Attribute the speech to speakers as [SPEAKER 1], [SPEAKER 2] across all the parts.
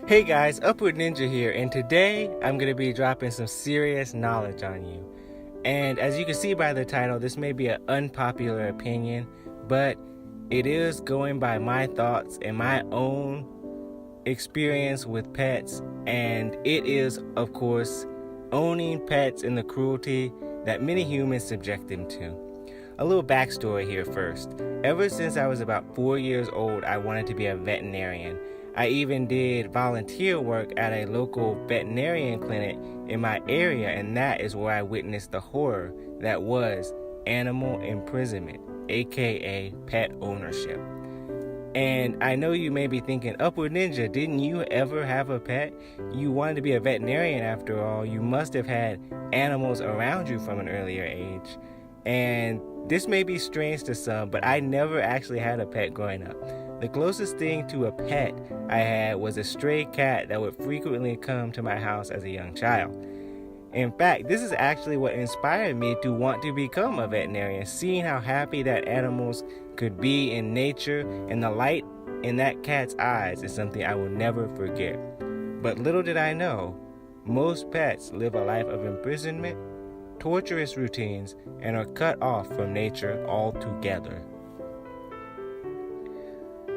[SPEAKER 1] Hey guys, Upward Ninja here, and today I'm going to be dropping some serious knowledge on you. And as you can see by the title, this may be an unpopular opinion, but it is going by my thoughts and my own experience with pets, and it is, of course, owning pets and the cruelty that many humans subject them to. A little backstory here first. Ever since I was about 4 years old, I wanted to be a veterinarian. I even did volunteer work at a local veterinarian clinic in my area, and that is where I witnessed the horror that was animal imprisonment, aka pet ownership. And I know you may be thinking, Upward Ninja, didn't you ever have a pet? You wanted to be a veterinarian after all. You must have had animals around you from an earlier age. And this may be strange to some, but I never actually had a pet growing up. The closest thing to a pet I had was a stray cat that would frequently come to my house as a young child. In fact, this is actually what inspired me to want to become a veterinarian. Seeing how happy that animals could be in nature and the light in that cat's eyes is something I will never forget. But little did I know, most pets live a life of imprisonment, torturous routines, and are cut off from nature altogether.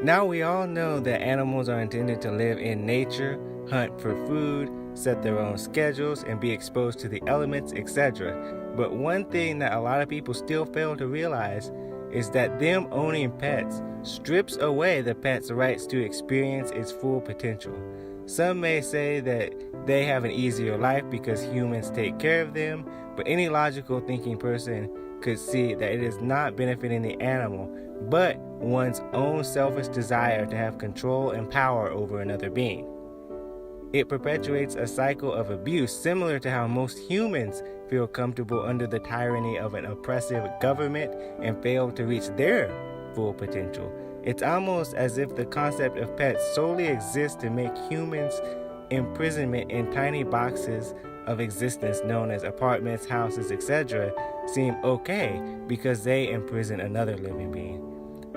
[SPEAKER 1] Now we all know that animals are intended to live in nature, hunt for food, set their own schedules, and be exposed to the elements, etc. But one thing that a lot of people still fail to realize is that them owning pets strips away the pet's rights to experience its full potential. Some may say that they have an easier life because humans take care of them, but any logical thinking person could see that it is not benefiting the animal, but one's own selfish desire to have control and power over another being. It perpetuates a cycle of abuse similar to how most humans feel comfortable under the tyranny of an oppressive government and fail to reach their full potential. It's almost as if the concept of pets solely exists to make humans' imprisonment in tiny boxes of existence known as apartments, houses, etc. seem okay because they imprison another living being.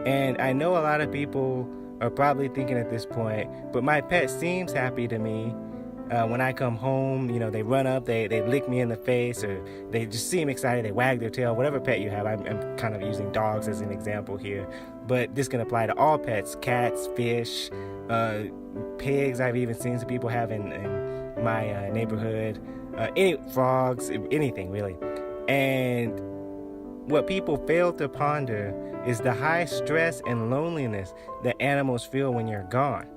[SPEAKER 1] And I know a lot of people are probably thinking at this point, but my pet seems happy to me. When I come home, they run up, they lick me in the face, or they just seem excited, they wag their tail, whatever pet you have. I'm kind of using dogs as an example here, but this can apply to all pets, cats, fish, pigs. I've even seen some people have in my neighborhood, any frogs, anything really. And what people fail to ponder is the high stress and loneliness that animals feel when you're gone.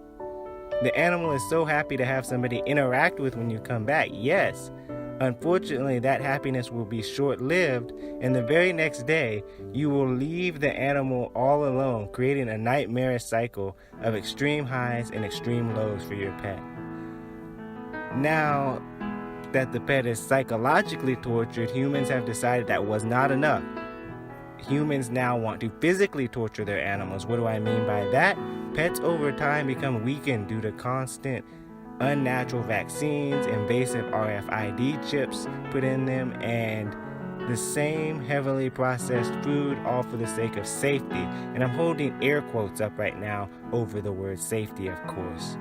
[SPEAKER 1] The animal is so happy to have somebody interact with when you come back, yes. Unfortunately, that happiness will be short-lived, and the very next day, you will leave the animal all alone, creating a nightmarish cycle of extreme highs and extreme lows for your pet. Now that the pet is psychologically tortured, humans have decided that was not enough. Humans now want to physically torture their animals. What do I mean by that? Pets over time become weakened due to constant unnatural vaccines, invasive RFID chips put in them, and the same heavily processed food, all for the sake of safety. And I'm holding air quotes up right now over the word safety, of course.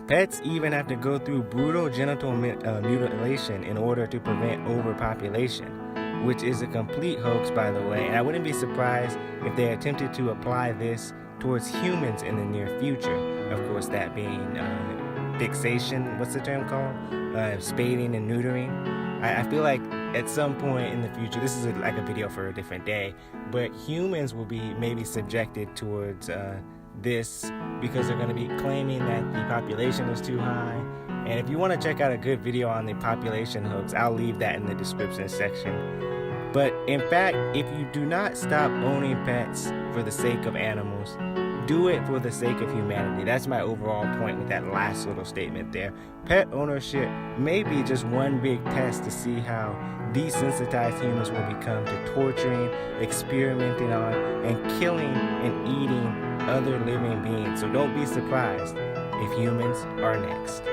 [SPEAKER 1] Pets even have to go through brutal genital mutilation in order to prevent overpopulation, which is a complete hoax, by the way, and I wouldn't be surprised if they attempted to apply this towards humans in the near future. Of course, that being fixation, what's the term called? Spading and neutering. I feel like at some point in the future, this is like a video for a different day, but humans will be maybe subjected towards this because they're going to be claiming that the population is too high. And if you want to check out a good video on the population hoax, I'll leave that in the description section. But in fact, if you do not stop owning pets for the sake of animals, do it for the sake of humanity. That's my overall point with that last little statement there. Pet ownership may be just one big test to see how desensitized humans will become to torturing, experimenting on, and killing and eating other living beings. So don't be surprised if humans are next.